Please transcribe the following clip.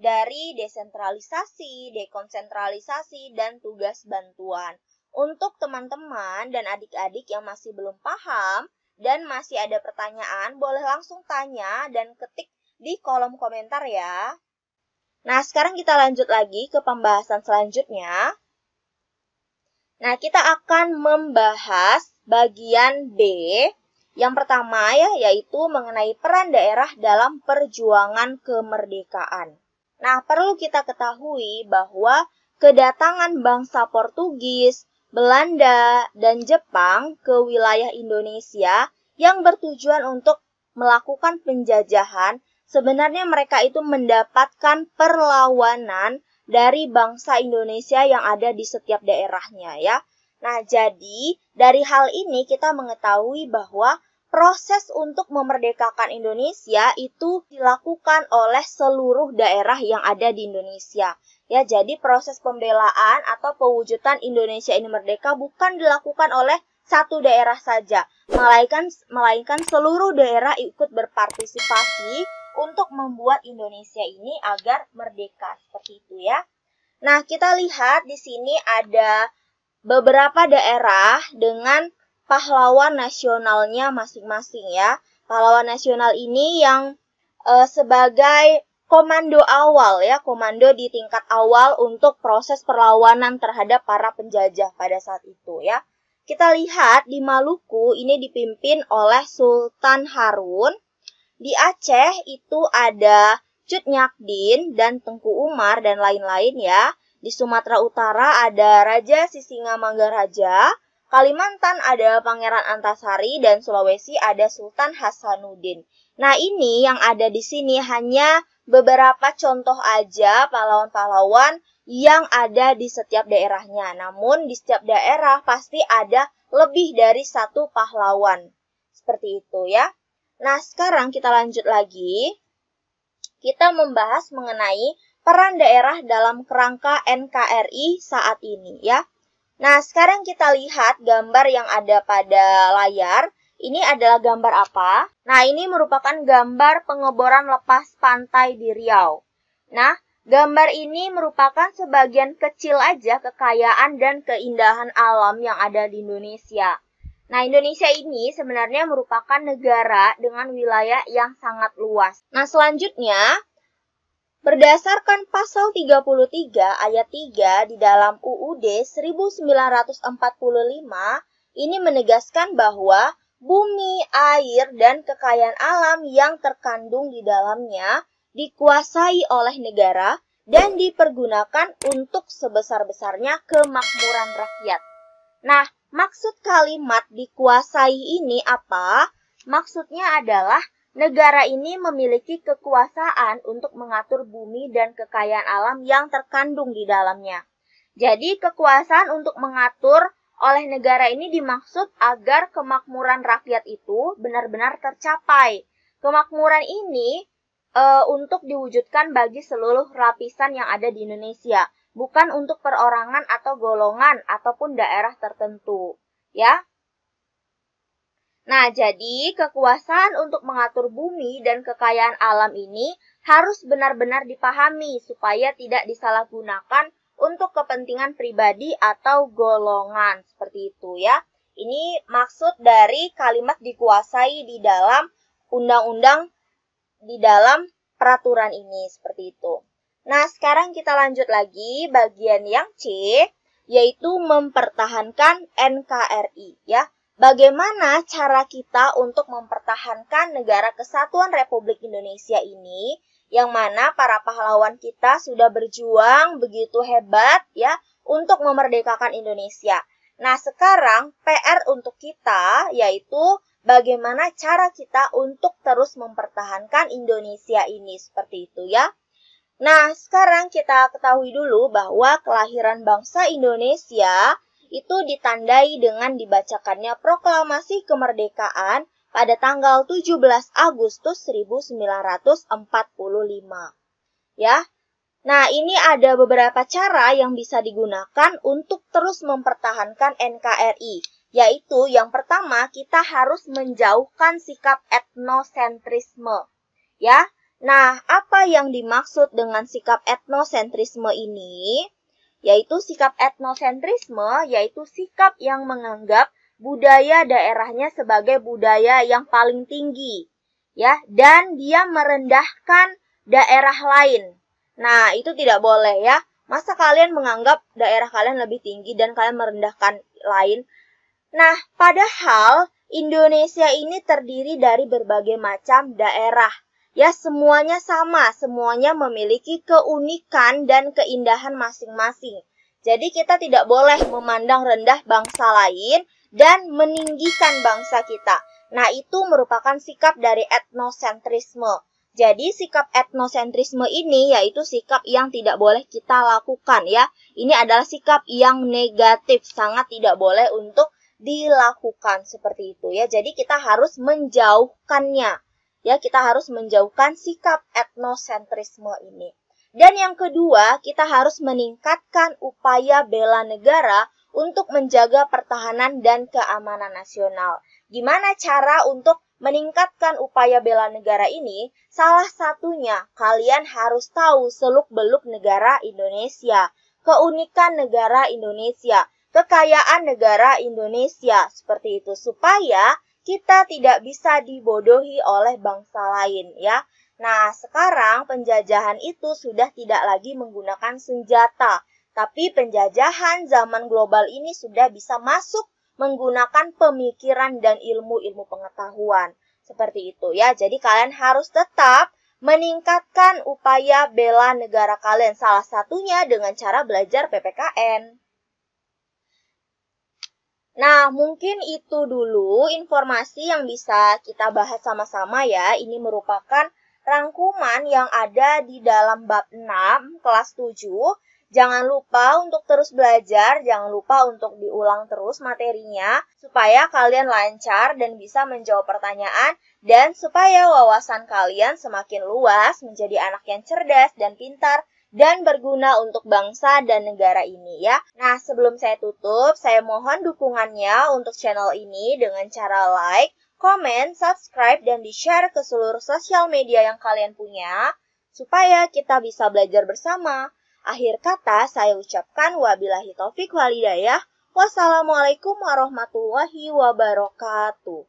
dari desentralisasi, dekonsentralisasi, dan tugas bantuan. Untuk teman-teman dan adik-adik yang masih belum paham dan masih ada pertanyaan, boleh langsung tanya dan ketik di kolom komentar ya. Nah, sekarang kita lanjut lagi ke pembahasan selanjutnya. Nah, kita akan membahas bagian B. Yang pertama yaitu mengenai peran daerah dalam perjuangan kemerdekaan. Nah, perlu kita ketahui bahwa kedatangan bangsa Portugis, Belanda, dan Jepang ke wilayah Indonesia yang bertujuan untuk melakukan penjajahan, sebenarnya mereka itu mendapatkan perlawanan dari bangsa Indonesia yang ada di setiap daerahnya ya. Nah, jadi dari hal ini kita mengetahui bahwa proses untuk memerdekakan Indonesia itu dilakukan oleh seluruh daerah yang ada di Indonesia. Ya, jadi proses pembelaan atau pewujudan Indonesia ini merdeka bukan dilakukan oleh satu daerah saja, melainkan seluruh daerah ikut berpartisipasi untuk membuat Indonesia ini agar merdeka, seperti itu ya. Nah, kita lihat di sini ada beberapa daerah dengan pahlawan nasionalnya masing-masing ya. Pahlawan nasional ini yang sebagai komando awal ya, komando di tingkat awal untuk proses perlawanan terhadap para penjajah pada saat itu ya. Kita lihat di Maluku ini dipimpin oleh Sultan Harun. Di Aceh itu ada Cut Nyakdin dan Tengku Umar dan lain-lain ya. Di Sumatera Utara ada Raja Sisingamangaraja. Kalimantan ada Pangeran Antasari dan Sulawesi ada Sultan Hasanuddin. Nah, ini yang ada di sini hanya beberapa contoh aja pahlawan-pahlawan yang ada di setiap daerahnya. Namun di setiap daerah pasti ada lebih dari satu pahlawan. Seperti itu ya. Nah, sekarang kita lanjut lagi. Kita membahas mengenai peran daerah dalam kerangka NKRI saat ini ya. Nah, sekarang kita lihat gambar yang ada pada layar. Ini adalah gambar apa? Nah, ini merupakan gambar pengeboran lepas pantai di Riau. Nah, gambar ini merupakan sebagian kecil aja kekayaan dan keindahan alam yang ada di Indonesia. Nah, Indonesia ini sebenarnya merupakan negara dengan wilayah yang sangat luas. Nah, selanjutnya, berdasarkan pasal 33 ayat 3 di dalam UUD 1945, ini menegaskan bahwa bumi, air, dan kekayaan alam yang terkandung di dalamnya dikuasai oleh negara dan dipergunakan untuk sebesar-besarnya kemakmuran rakyat. Nah, maksud kalimat dikuasai ini apa? Maksudnya adalah negara ini memiliki kekuasaan untuk mengatur bumi dan kekayaan alam yang terkandung di dalamnya. Jadi, kekuasaan untuk mengatur oleh negara ini dimaksud agar kemakmuran rakyat itu benar-benar tercapai. Kemakmuran ini untuk diwujudkan bagi seluruh lapisan yang ada di Indonesia, bukan untuk perorangan atau golongan ataupun daerah tertentu, ya. Nah, jadi kekuasaan untuk mengatur bumi dan kekayaan alam ini harus benar-benar dipahami supaya tidak disalahgunakan untuk kepentingan pribadi atau golongan, seperti itu ya. Ini maksud dari kalimat dikuasai di dalam undang-undang, di dalam peraturan ini, seperti itu. Nah, sekarang kita lanjut lagi bagian yang C, yaitu mempertahankan NKRI ya. Bagaimana cara kita untuk mempertahankan negara kesatuan Republik Indonesia ini, yang mana para pahlawan kita sudah berjuang begitu hebat ya untuk memerdekakan Indonesia. Nah, sekarang PR untuk kita yaitu bagaimana cara kita untuk terus mempertahankan Indonesia ini, seperti itu ya. Nah, sekarang kita ketahui dulu bahwa kelahiran bangsa Indonesia itu ditandai dengan dibacakannya proklamasi kemerdekaan pada tanggal 17 Agustus 1945. Ya. Nah, ini ada beberapa cara yang bisa digunakan untuk terus mempertahankan NKRI, yaitu yang pertama kita harus menjauhkan sikap etnosentrisme. Ya. Nah, apa yang dimaksud dengan sikap etnosentrisme ini? Yaitu sikap etnosentrisme, yaitu sikap yang menganggap budaya daerahnya sebagai budaya yang paling tinggi, ya, dan dia merendahkan daerah lain. Nah, itu tidak boleh ya. Masa kalian menganggap daerah kalian lebih tinggi dan kalian merendahkan lain? Nah, padahal Indonesia ini terdiri dari berbagai macam daerah. Ya, semuanya sama, semuanya memiliki keunikan dan keindahan masing-masing. Jadi kita tidak boleh memandang rendah bangsa lain dan meninggikan bangsa kita. Nah, itu merupakan sikap dari etnosentrisme. Jadi sikap etnosentrisme ini yaitu sikap yang tidak boleh kita lakukan ya. Ini adalah sikap yang negatif, sangat tidak boleh untuk dilakukan seperti itu ya. Jadi kita harus menjauhkannya. Ya, kita harus menjauhkan sikap etnosentrisme ini. Dan yang kedua, kita harus meningkatkan upaya bela negara untuk menjaga pertahanan dan keamanan nasional. Gimana cara untuk meningkatkan upaya bela negara ini? Salah satunya, kalian harus tahu seluk-beluk negara Indonesia, keunikan negara Indonesia, kekayaan negara Indonesia, seperti itu, supaya kita tidak bisa dibodohi oleh bangsa lain ya. Nah, sekarang penjajahan itu sudah tidak lagi menggunakan senjata, tapi penjajahan zaman global ini sudah bisa masuk menggunakan pemikiran dan ilmu-ilmu pengetahuan. Seperti itu ya. Jadi kalian harus tetap meningkatkan upaya bela negara kalian, salah satunya dengan cara belajar PPKN. Nah, mungkin itu dulu informasi yang bisa kita bahas sama-sama ya. Ini merupakan rangkuman yang ada di dalam bab 6, kelas 7. Jangan lupa untuk terus belajar, jangan lupa untuk diulang terus materinya, supaya kalian lancar dan bisa menjawab pertanyaan, dan supaya wawasan kalian semakin luas, menjadi anak yang cerdas dan pintar, dan berguna untuk bangsa dan negara ini ya. Nah, sebelum saya tutup, saya mohon dukungannya untuk channel ini dengan cara like, komen, subscribe, dan di-share ke seluruh sosial media yang kalian punya, supaya kita bisa belajar bersama. Akhir kata, saya ucapkan wabillahi taufik wal hidayah. Wassalamualaikum warahmatullahi wabarakatuh.